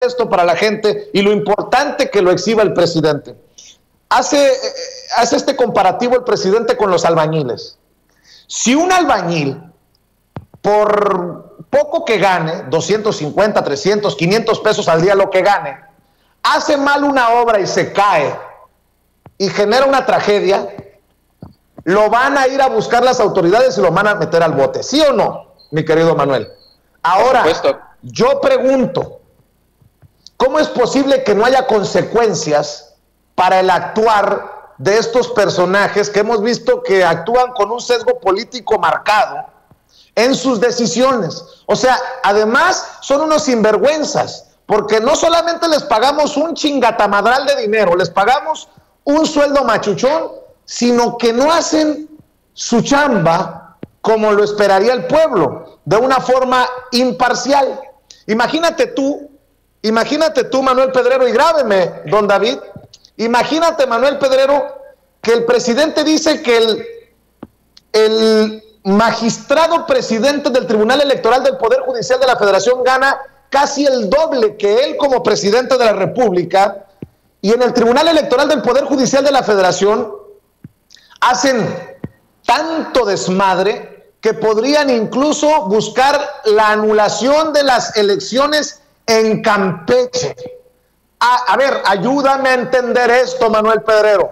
esto para la gente y lo importante que lo exhiba el presidente. Hace este comparativo el presidente con los albañiles. Si un albañil, por poco que gane, 250, 300, 500 pesos al día lo que gane, hace mal una obra y se cae y genera una tragedia, lo van a ir a buscar las autoridades y lo van a meter al bote. ¿Sí o no, mi querido Manuel? Ahora, yo pregunto, ¿cómo es posible que no haya consecuencias para el actuar de estos personajes que hemos visto que actúan con un sesgo político marcado en sus decisiones? O sea, además son unos sinvergüenzas, porque no solamente les pagamos un chingatamadral de dinero, les pagamos un sueldo machuchón, sino que no hacen su chamba como lo esperaría el pueblo, de una forma imparcial. Imagínate tú, Manuel Pedrero, y grábeme, don David, imagínate, Manuel Pedrero, que el presidente dice que el magistrado presidente del Tribunal Electoral del Poder Judicial de la Federación gana casi el doble que él como presidente de la República, y en el Tribunal Electoral del Poder Judicial de la Federación hacen tanto desmadre que podrían incluso buscar la anulación de las elecciones en Campeche. A ver, ayúdame a entender esto, Manuel Pedrero.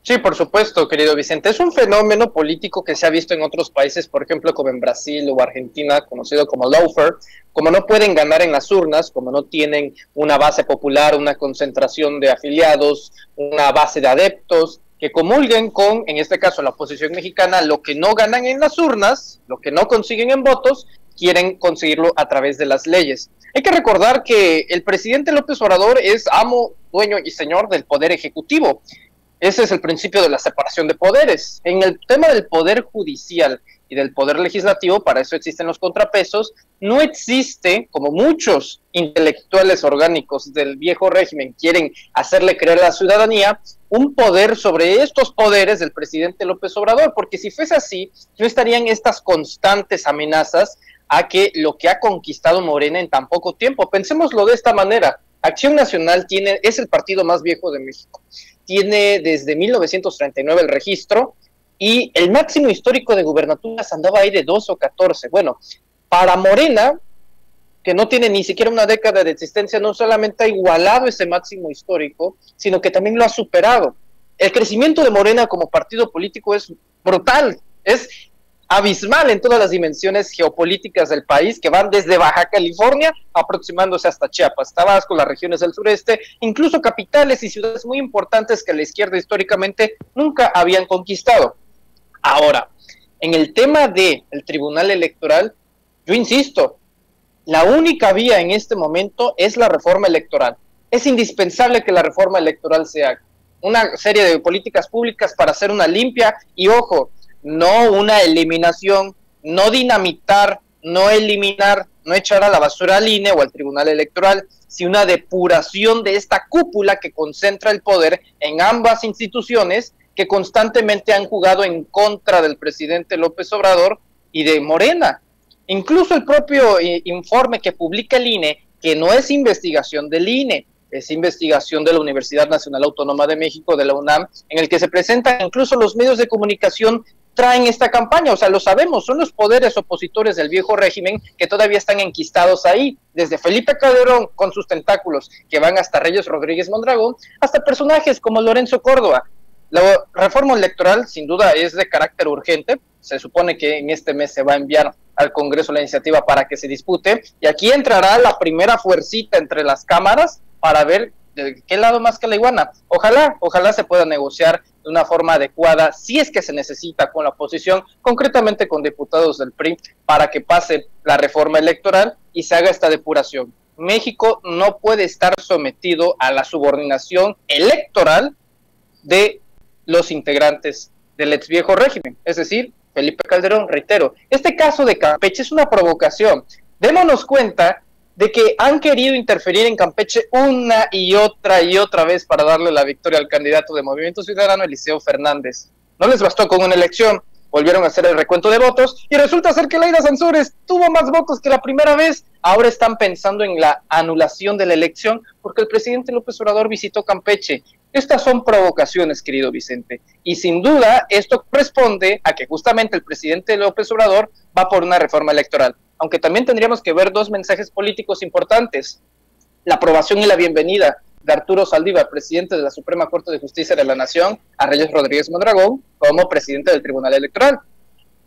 Sí, por supuesto, querido Vicente. Es un fenómeno político que se ha visto en otros países, por ejemplo, como en Brasil o Argentina, conocido como lawfare. Como no pueden ganar en las urnas, como no tienen una base popular, una concentración de afiliados, una base de adeptos, que comulguen con, en este caso, la oposición mexicana, lo que no ganan en las urnas, lo que no consiguen en votos, quieren conseguirlo a través de las leyes. Hay que recordar que el presidente López Obrador es amo, dueño y señor del poder ejecutivo. Ese es el principio de la separación de poderes. En el tema del poder judicial y del poder legislativo, para eso existen los contrapesos, no existe, como muchos intelectuales orgánicos del viejo régimen quieren hacerle creer a la ciudadanía, un poder sobre estos poderes del presidente López Obrador, porque si fuese así, no estarían estas constantes amenazas a que lo que ha conquistado Morena en tan poco tiempo. Pensémoslo de esta manera: Acción Nacional es el partido más viejo de México. Tiene desde 1939 el registro y el máximo histórico de gubernaturas andaba ahí de 12 o 14. Bueno, para Morena, que no tiene ni siquiera una década de existencia, no solamente ha igualado ese máximo histórico, sino que también lo ha superado. El crecimiento de Morena como partido político es brutal, es abismal en todas las dimensiones geopolíticas del país, que van desde Baja California aproximándose hasta Chiapas, Tabasco, las regiones del sureste, incluso capitales y ciudades muy importantes que la izquierda históricamente nunca habían conquistado. Ahora, en el tema del Tribunal Electoral, yo insisto, la única vía en este momento es la reforma electoral. Es indispensable que la reforma electoral se haga. Una serie de políticas públicas para hacer una limpia y, ojo, no una eliminación, no dinamitar, no eliminar, no echar a la basura al INE o al Tribunal Electoral, sino una depuración de esta cúpula que concentra el poder en ambas instituciones que constantemente han jugado en contra del presidente López Obrador y de Morena. Incluso el propio informe que publica el INE, que no es investigación del INE, es investigación de la Universidad Nacional Autónoma de México, de la UNAM, en el que se presentan incluso los medios de comunicación traen esta campaña, o sea, lo sabemos, son los poderes opositores del viejo régimen que todavía están enquistados ahí, desde Felipe Calderón con sus tentáculos que van hasta Reyes Rodríguez Mondragón, hasta personajes como Lorenzo Córdoba. La reforma electoral sin duda es de carácter urgente, se supone que en este mes se va a enviar al Congreso la iniciativa para que se dispute, y aquí entrará la primera fuercita entre las cámaras para ver de qué lado más que la iguana. Ojalá se pueda negociar de una forma adecuada, si es que se necesita, con la oposición, concretamente con diputados del PRI, para que pase la reforma electoral y se haga esta depuración. México no puede estar sometido a la subordinación electoral de los integrantes del ex viejo régimen, es decir, Felipe Calderón. Reitero, este caso de Campeche es una provocación. Démonos cuenta de que han querido interferir en Campeche una y otra vez para darle la victoria al candidato de Movimiento Ciudadano, Eliseo Fernández. No les bastó con una elección, volvieron a hacer el recuento de votos y resulta ser que Laida Sansores tuvo más votos que la primera vez. Ahora están pensando en la anulación de la elección porque el presidente López Obrador visitó Campeche. Estas son provocaciones, querido Vicente, y sin duda esto corresponde a que justamente el presidente López Obrador va por una reforma electoral, aunque también tendríamos que ver dos mensajes políticos importantes: la aprobación y la bienvenida de Arturo Saldívar, presidente de la Suprema Corte de Justicia de la Nación, a Reyes Rodríguez Mondragón como presidente del Tribunal Electoral.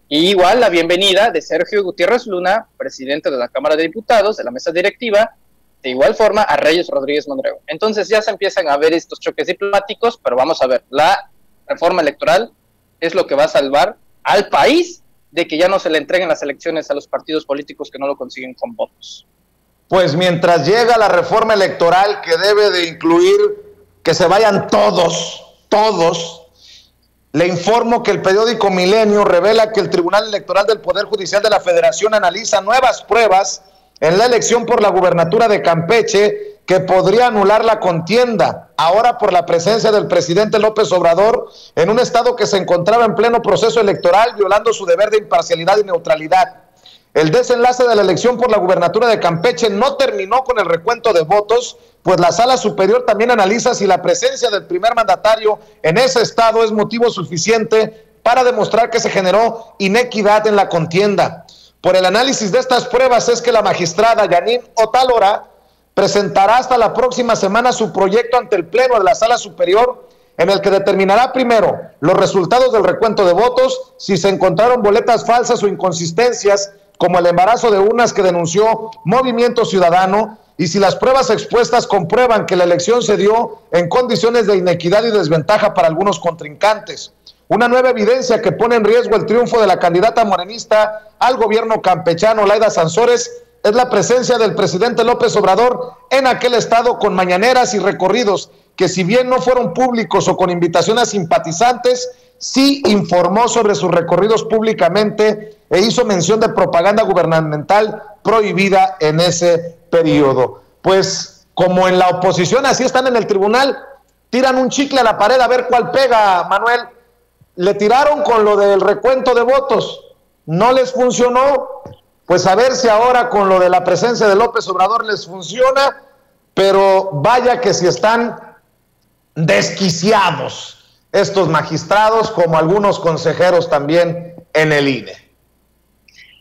Y igual la bienvenida de Sergio Gutiérrez Luna, presidente de la Cámara de Diputados, de la mesa directiva, de igual forma a Reyes Rodríguez Mondragón. Entonces ya se empiezan a ver estos choques diplomáticos, pero vamos a ver, la reforma electoral es lo que va a salvar al país de que ya no se le entreguen las elecciones a los partidos políticos que no lo consiguen con votos. Pues mientras llega la reforma electoral, que debe de incluir que se vayan todos, le informo que el periódico Milenio revela que el Tribunal Electoral del Poder Judicial de la Federación analiza nuevas pruebas en la elección por la gubernatura de Campeche que podría anular la contienda, ahora por la presencia del presidente López Obrador en un estado que se encontraba en pleno proceso electoral, violando su deber de imparcialidad y neutralidad. El desenlace de la elección por la gubernatura de Campeche no terminó con el recuento de votos, pues la Sala Superior también analiza si la presencia del primer mandatario en ese estado es motivo suficiente para demostrar que se generó inequidad en la contienda. Por el análisis de estas pruebas es que la magistrada Yanin Otalora presentará hasta la próxima semana su proyecto ante el Pleno de la Sala Superior, en el que determinará primero los resultados del recuento de votos, si se encontraron boletas falsas o inconsistencias, como el embarazo de urnas que denunció Movimiento Ciudadano, y si las pruebas expuestas comprueban que la elección se dio en condiciones de inequidad y desventaja para algunos contrincantes. Una nueva evidencia que pone en riesgo el triunfo de la candidata morenista al gobierno campechano, Laida Sansores, es la presencia del presidente López Obrador en aquel estado con mañaneras y recorridos que, si bien no fueron públicos o con invitación a simpatizantes, sí informó sobre sus recorridos públicamente e hizo mención de propaganda gubernamental prohibida en ese periodo. Pues como en la oposición así están en el tribunal, tiran un chicle a la pared a ver cuál pega, Manuel. Le tiraron con lo del recuento de votos, no les funcionó, pues a ver si ahora con lo de la presencia de López Obrador les funciona, pero vaya que si están desquiciados estos magistrados, como algunos consejeros también en el INE.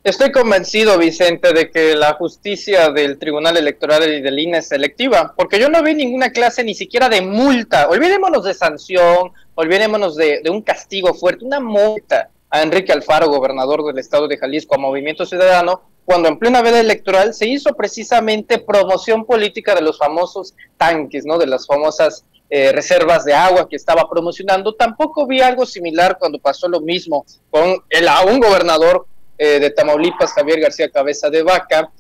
Estoy convencido, Vicente, de que la justicia del Tribunal Electoral y del INE es selectiva, porque yo no vi ninguna clase ni siquiera de multa. Olvidémonos de sanción, olvidémonos de un castigo fuerte, una multa a Enrique Alfaro, gobernador del estado de Jalisco, a Movimiento Ciudadano, cuando en plena veda electoral se hizo precisamente promoción política de los famosos tanques, ¿no? De las famosas reservas de agua que estaba promocionando. Tampoco vi algo similar cuando pasó lo mismo con un gobernador de Tamaulipas, Javier García Cabeza de Vaca.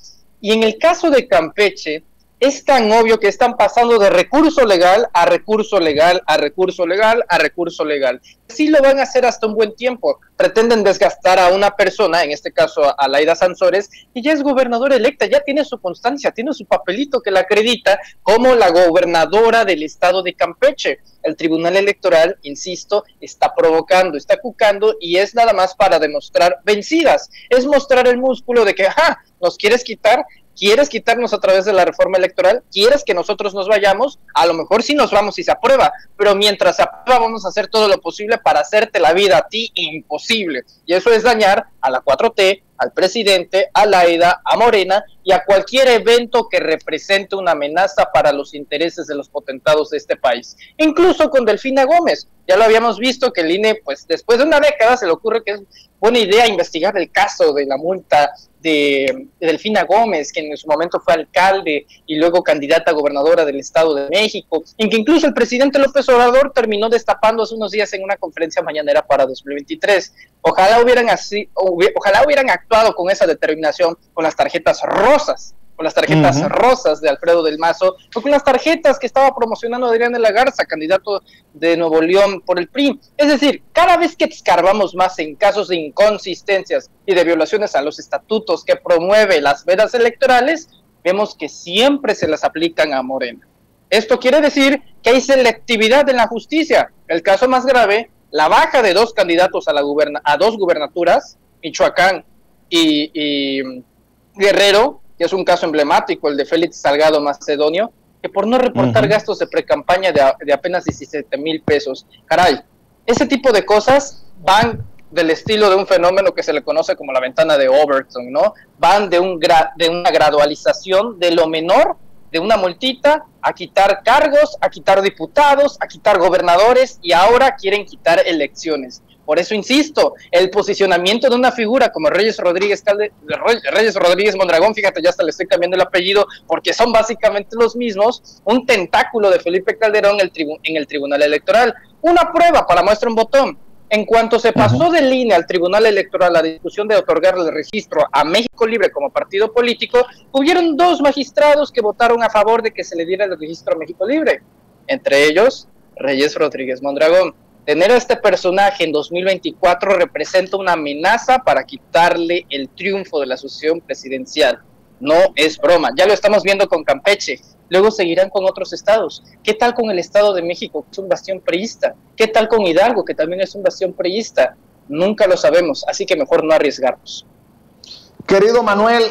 Y en el caso de Campeche, es tan obvio que están pasando de recurso legal a recurso legal, a recurso legal, a recurso legal. Sí lo van a hacer hasta un buen tiempo. Pretenden desgastar a una persona, en este caso a Laida Sansores, y ya es gobernadora electa, ya tiene su constancia, tiene su papelito que la acredita como la gobernadora del estado de Campeche. El Tribunal Electoral, insisto, está provocando, está cucando, y es nada más para demostrar vencidas. Es mostrar el músculo de que, ajá, nos quieres quitar. ¿Quieres quitarnos a través de la reforma electoral? ¿Quieres que nosotros nos vayamos? A lo mejor sí nos vamos si se aprueba, pero mientras se aprueba vamos a hacer todo lo posible para hacerte la vida a ti imposible. Y eso es dañar a la 4T, al presidente, a Laida, a Morena y a cualquier evento que represente una amenaza para los intereses de los potentados de este país. Incluso con Delfina Gómez. Ya lo habíamos visto que el INE, pues después de una década, se le ocurre que es buena idea investigar el caso de la multa de Delfina Gómez, que en su momento fue alcalde y luego candidata a gobernadora del Estado de México, en que incluso el presidente López Obrador terminó destapando hace unos días en una conferencia mañanera para 2023. Ojalá hubieran actuado con esa determinación con las tarjetas rosas, rosas de Alfredo del Mazo, o con las tarjetas que estaba promocionando Adrián de la Garza, candidato de Nuevo León por el PRI. Es decir, cada vez que escarbamos más en casos de inconsistencias y de violaciones a los estatutos que promueve las vedas electorales, vemos que siempre se las aplican a Morena. Esto quiere decir que hay selectividad en la justicia. El caso más grave, la baja de dos candidatos a dos gubernaturas, Michoacán y Guerrero, que es un caso emblemático, el de Félix Salgado Macedonio, que por no reportar gastos de precampaña de apenas 17,000 pesos. Caray, ese tipo de cosas van del estilo de un fenómeno que se le conoce como la ventana de Overton, ¿no? Van de una gradualización de lo menor, de una multita, a quitar cargos, a quitar diputados, a quitar gobernadores, y ahora quieren quitar elecciones. Por eso insisto, el posicionamiento de una figura como Reyes Rodríguez Mondragón, fíjate, ya hasta le estoy cambiando el apellido, porque son básicamente los mismos, un tentáculo de Felipe Calderón en el Tribunal Electoral. Una prueba para muestra un botón. En cuanto se pasó de línea al Tribunal Electoral la discusión de otorgarle el registro a México Libre como partido político, hubieron dos magistrados que votaron a favor de que se le diera el registro a México Libre, entre ellos Reyes Rodríguez Mondragón. Tener a este personaje en 2024 representa una amenaza para quitarle el triunfo de la sucesión presidencial. No es broma, ya lo estamos viendo con Campeche, luego seguirán con otros estados. ¿Qué tal con el Estado de México, que es un bastión priista? ¿Qué tal con Hidalgo, que también es un bastión priista? Nunca lo sabemos, así que mejor no arriesgarnos. Querido Manuel,